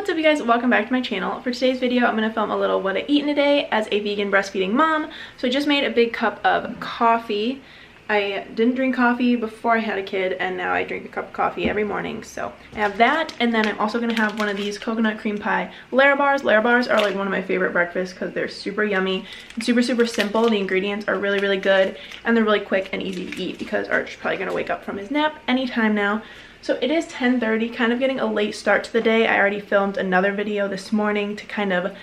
What's up you guys, welcome back to my channel. For today's video I'm going to film a little what I eat in a day as a vegan breastfeeding mom. So I just made a big cup of coffee. I didn't drink coffee before I had a kid and now I drink a cup of coffee every morning. So I have that, and then I'm also going to have one of these coconut cream pie Larabars. Larabars are like one of my favorite breakfasts because they're super yummy and super simple. The ingredients are really good and they're really quick and easy to eat because Arch's probably going to wake up from his nap anytime now. So it is 10:30, kind of getting a late start to the day. I already filmed another video this morning to kind of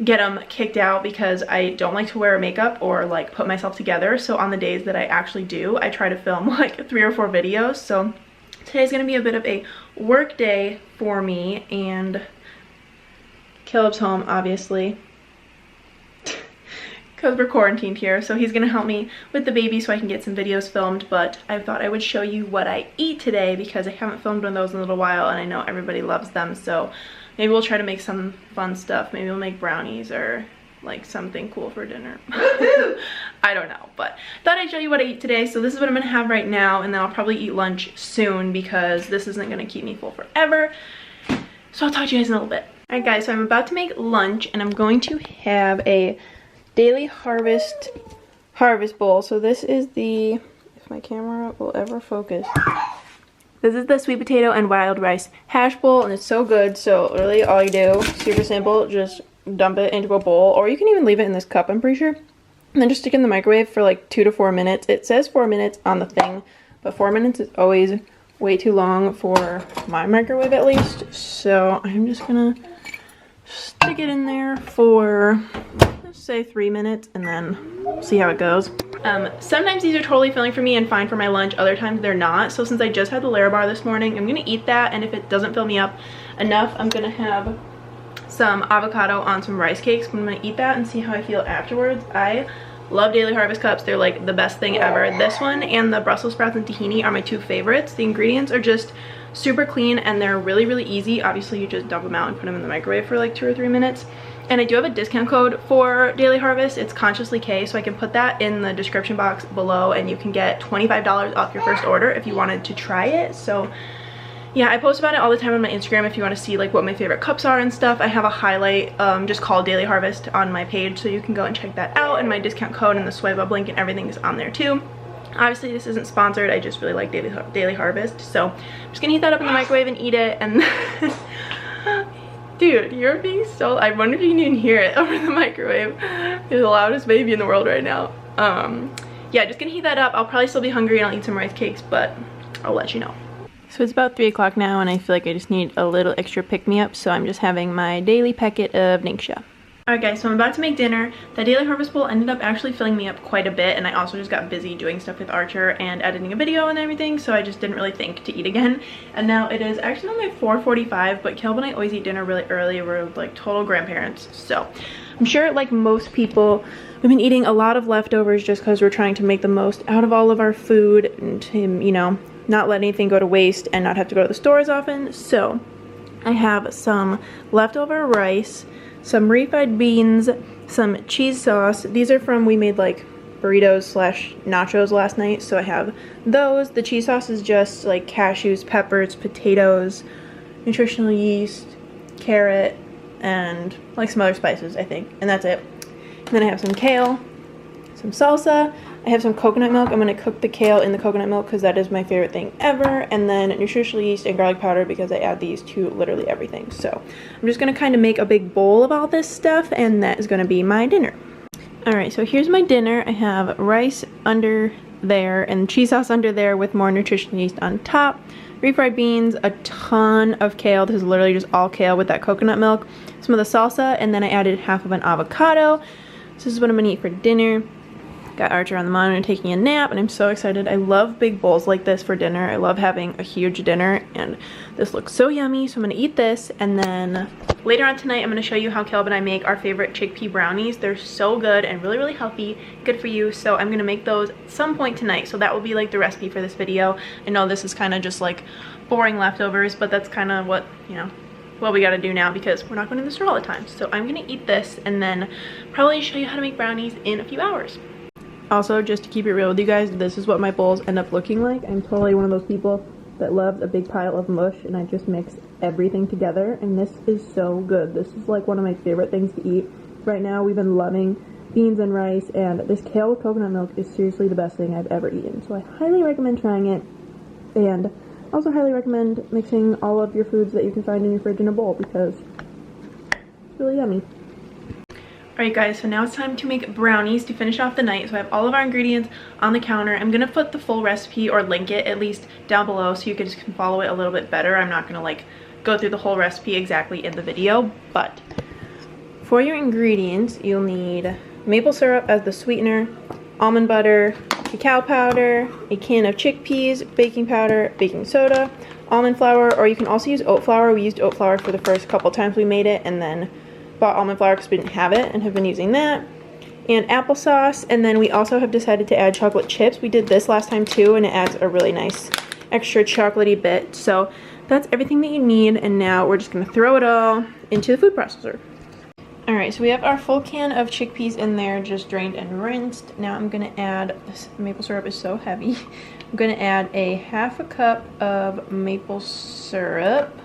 get them kicked out because I don't like to wear makeup or like put myself together. So on the days that I actually do, I try to film like 3 or 4 videos. So today's gonna be a bit of a work day for me, and Caleb's home obviously because we're quarantined here, so he's gonna help me with the baby so I can get some videos filmed. But I thought I would show you what I eat today because I haven't filmed one of those in a little while and I know everybody loves them. So maybe we'll try to make some fun stuff. Maybe we'll make brownies or like something cool for dinner. I don't know, but thought I'd show you what I eat today. So this is what I'm gonna have right now, and then I'll probably eat lunch soon because this isn't gonna keep me full forever. So I'll talk to you guys in a little bit. Alright guys, so I'm about to make lunch and I'm going to have a Daily Harvest bowl. So this is the, if my camera will ever focus, this is the sweet potato and wild rice hash bowl, and it's so good. So really all you do, super simple, just dump it into a bowl, or you can even leave it in this cup, I'm pretty sure, and then just stick it in the microwave for like 2 to 4 minutes. It says 4 minutes on the thing, but 4 minutes is always way too long for my microwave at least. So I'm just gonna stick it in there for, let's say 3 minutes, and then see how it goes. Sometimes these are totally filling for me and fine for my lunch, other times they're not. So since I just had the Larabar this morning, I'm gonna eat that, and if it doesn't fill me up enough, I'm gonna have some avocado on some rice cakes. I'm gonna eat that and see how I feel afterwards. I love Daily Harvest cups. They're like the best thing ever. This one and the Brussels sprouts and tahini are my 2 favorites. The ingredients are just super clean and they're really easy. Obviously you just dump them out and put them in the microwave for like 2 or 3 minutes. And I do have a discount code for Daily Harvest. It's Consciously K, so I can put that in the description box below and you can get $25 off your first order if you wanted to try it. So yeah, I post about it all the time on my Instagram if you want to see like what my favorite cups are and stuff. I have a highlight just called Daily Harvest on my page, so you can go and check that out, and my discount code and the swipe up link and everything is on there too. Obviously this isn't sponsored, I just really like Daily Harvest, so I'm just gonna heat that up in the microwave and eat it. And dude, you're being so, I wonder if you can even hear it over the microwave. You're the loudest baby in the world right now. Yeah, just gonna heat that up. I'll probably still be hungry and I'll eat some rice cakes, but I'll let you know. So it's about 3 o'clock now and I feel like I just need a little extra pick-me-up, so I'm just having my daily packet of Ningxia. Alright guys, so I'm about to make dinner. The Daily Harvest bowl ended up actually filling me up quite a bit, and I also just got busy doing stuff with Archer and editing a video and everything, so I just didn't really think to eat again. And now it is actually only 4:45, but Caleb and I always eat dinner really early. We're like total grandparents, so I'm sure like most people, we've been eating a lot of leftovers just because we're trying to make the most out of all of our food and, you know, not let anything go to waste and not have to go to the store as often. So I have some leftover rice, some refried beans, some cheese sauce. These are from, we made like burritos slash nachos last night, so I have those. The cheese sauce is just like cashews, peppers, potatoes, nutritional yeast, carrot, and like some other spices, I think, and that's it. And then I have some kale, some salsa, I have some coconut milk. I'm going to cook the kale in the coconut milk because that is my favorite thing ever. And then nutritional yeast and garlic powder because I add these to literally everything. So I'm just going to kind of make a big bowl of all this stuff, and that is going to be my dinner. Alright, so here's my dinner. I have rice under there and cheese sauce under there with more nutritional yeast on top. Refried beans, a ton of kale. This is literally just all kale with that coconut milk. Some of the salsa, and then I added half of an avocado. So this is what I'm going to eat for dinner. Got Archer on the monitor taking a nap, and I'm so excited. I love big bowls like this for dinner. I love having a huge dinner, and this looks so yummy. So I'm gonna eat this, and then later on tonight I'm gonna show you how Caleb and I make our favorite chickpea brownies. They're so good and really healthy, good for you. So I'm gonna make those at some point tonight. So that will be like the recipe for this video. I know this is kind of just like boring leftovers, but that's kind of what, you know, what we gotta do now because we're not going to the store all the time. So I'm gonna eat this and then probably show you how to make brownies in a few hours. Also, just to keep it real with you guys, this is what my bowls end up looking like. I'm totally one of those people that loves a big pile of mush, and I just mix everything together, and this is so good. This is like one of my favorite things to eat. Right now we've been loving beans and rice, and this kale with coconut milk is seriously the best thing I've ever eaten. So I highly recommend trying it, and also highly recommend mixing all of your foods that you can find in your fridge in a bowl because it's really yummy. Alright guys, so now it's time to make brownies to finish off the night. So I have all of our ingredients on the counter. I'm going to put the full recipe, or link it at least, down below so you can just follow it a little bit better. I'm not going to like go through the whole recipe exactly in the video, but for your ingredients you'll need maple syrup as the sweetener, almond butter, cacao powder, a can of chickpeas, baking powder, baking soda, almond flour, or you can also use oat flour. We used oat flour for the first couple times we made it, and then bought almond flour because we didn't have it and have been using that, and applesauce. And then we also have decided to add chocolate chips. We did this last time too, and it adds a really nice extra chocolatey bit. So that's everything that you need, and now we're just going to throw it all into the food processor. Alright, so we have our full can of chickpeas in there, just drained and rinsed. Now I'm going to add, this maple syrup is so heavy, I'm going to add a half a cup of maple syrup.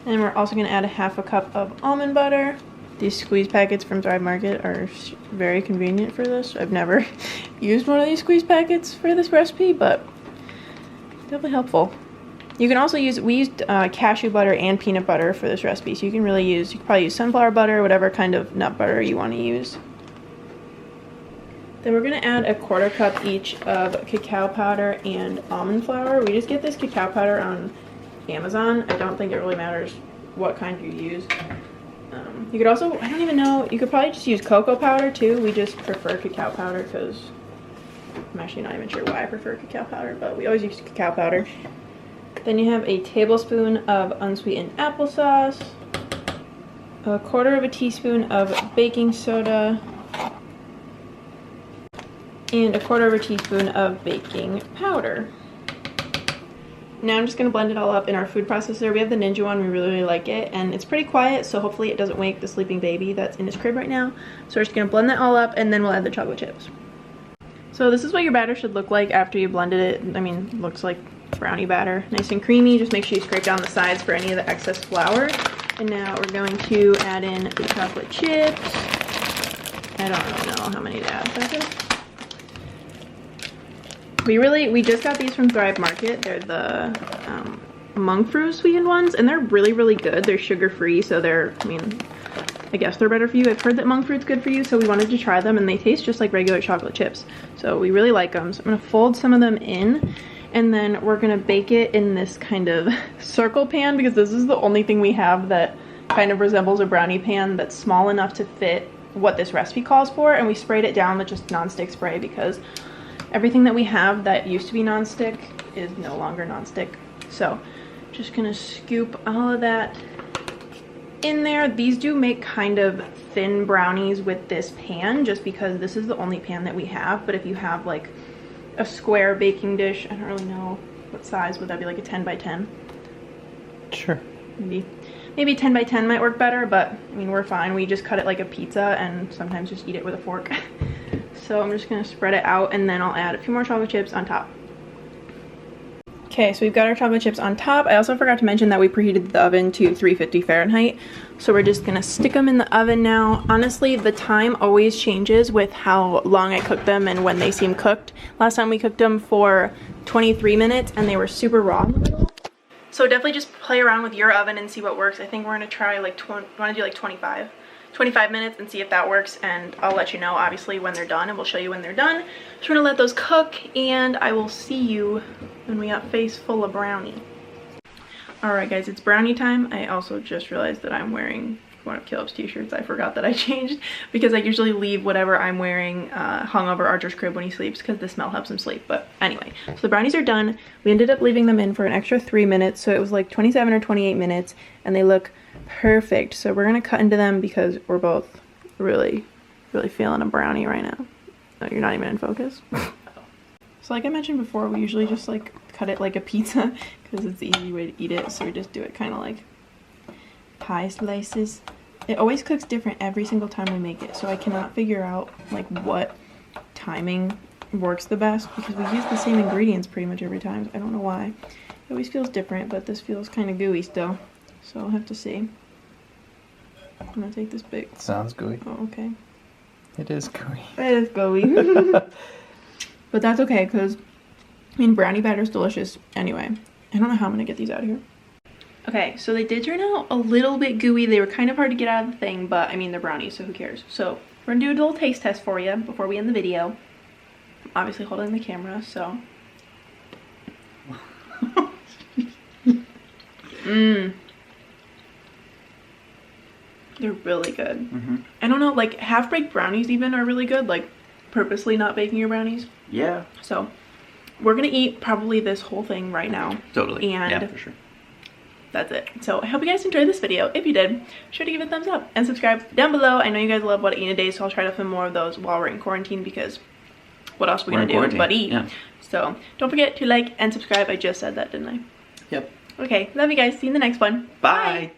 And we're also going to add a half a cup of almond butter. These squeeze packets from Thrive Market are very convenient for this. I've never used one of these squeeze packets for this recipe, but definitely helpful. You can also use, we used cashew butter and peanut butter for this recipe, so you can really use, you can probably use sunflower butter, whatever kind of nut butter you want to use. Then we're going to add a 1/4 cup each of cacao powder and almond flour. We just get this cacao powder on Amazon. I don't think it really matters what kind you use. You could also, I don't even know, you could probably just use cocoa powder too. We just prefer cacao powder because I'm actually not even sure why I prefer cacao powder, but we always use cacao powder. Then you have a tablespoon of unsweetened applesauce, a 1/4 teaspoon of baking soda, and a 1/4 teaspoon of baking powder. Now I'm just going to blend it all up in our food processor. We have the Ninja one, we really like it, and it's pretty quiet, so hopefully it doesn't wake the sleeping baby that's in his crib right now. So we're just going to blend that all up, and then we'll add the chocolate chips. So this is what your batter should look like after you blended it. I mean, it looks like brownie batter. Nice and creamy. Just make sure you scrape down the sides for any of the excess flour. And now we're going to add in the chocolate chips. I don't really know how many to add. That's it. We just got these from Thrive Market. They're the monk fruit sweetened ones, and they're really, really good. They're sugar-free, so they're, I mean, I guess they're better for you. I've heard that monk fruit's good for you, so we wanted to try them, and they taste just like regular chocolate chips. So we really like them. So I'm gonna fold some of them in, and then we're gonna bake it in this kind of circle pan, because this is the only thing we have that kind of resembles a brownie pan that's small enough to fit what this recipe calls for. And we sprayed it down with just nonstick spray because everything that we have that used to be nonstick is no longer nonstick. So just gonna scoop all of that in there. These do make kind of thin brownies with this pan just because this is the only pan that we have. But if you have like a square baking dish, I don't really know what size, would that be like a 10 by 10? Sure. Maybe 10 by 10 might work better, but I mean, we're fine. We just cut it like a pizza and sometimes just eat it with a fork. So I'm just gonna spread it out, and then I'll add a few more chocolate chips on top. Okay, so we've got our chocolate chips on top. I also forgot to mention that we preheated the oven to 350 Fahrenheit. So we're just gonna stick them in the oven now. Honestly, the time always changes with how long I cook them and when they seem cooked. Last time we cooked them for 23 minutes and they were super raw in the middle. So definitely just play around with your oven and see what works. I think we're gonna try like, wanna do like 25 minutes and see if that works, and I'll let you know obviously when they're done, and we'll show you when they're done. Just gonna let those cook, and I will see you when we got face full of brownie. Alright guys, it's brownie time. I also just realized that I'm wearing one of Caleb's t-shirts. I forgot that I changed because I usually leave whatever I'm wearing hung over Archer's crib when he sleeps because the smell helps him sleep. But anyway, so the brownies are done. We ended up leaving them in for an extra 3 minutes, so it was like 27 or 28 minutes, and they look perfect. So we're gonna cut into them because we're both really feeling a brownie right now. Oh, you're not even in focus. So like I mentioned before, we usually just like cut it like a pizza because it's the easy way to eat it. So we just do it kind of like pie slices. It always cooks different every single time we make it, so I cannot figure out like what timing works the best because we use the same ingredients pretty much every time. I don't know why. It always feels different, but this feels kind of gooey still. So I'll have to see. I'm gonna take this big. Sounds gooey. Oh, okay. It is gooey. It is gooey. But that's okay because, I mean, brownie batter is delicious anyway. I don't know how I'm gonna get these out of here. Okay, so they did turn out a little bit gooey. They were kind of hard to get out of the thing, but I mean, they're brownies, so who cares? So we're gonna do a little taste test for you before we end the video. I'm obviously holding the camera, so. They're really good. I don't know, like half-baked brownies even are really good, like purposely not baking your brownies. Yeah. So we're gonna eat probably this whole thing right now. Totally. And yeah, for sure. That's it. So I hope you guys enjoyed this video. If you did, be sure to give it a thumbs up and subscribe down below. I know you guys love what I eat in a day, so I'll try to film more of those while we're in quarantine because what else are we gonna do but eat? Yeah. So don't forget to like and subscribe. I just said that, didn't I? Yep. Okay, love you guys. See you in the next one. Bye.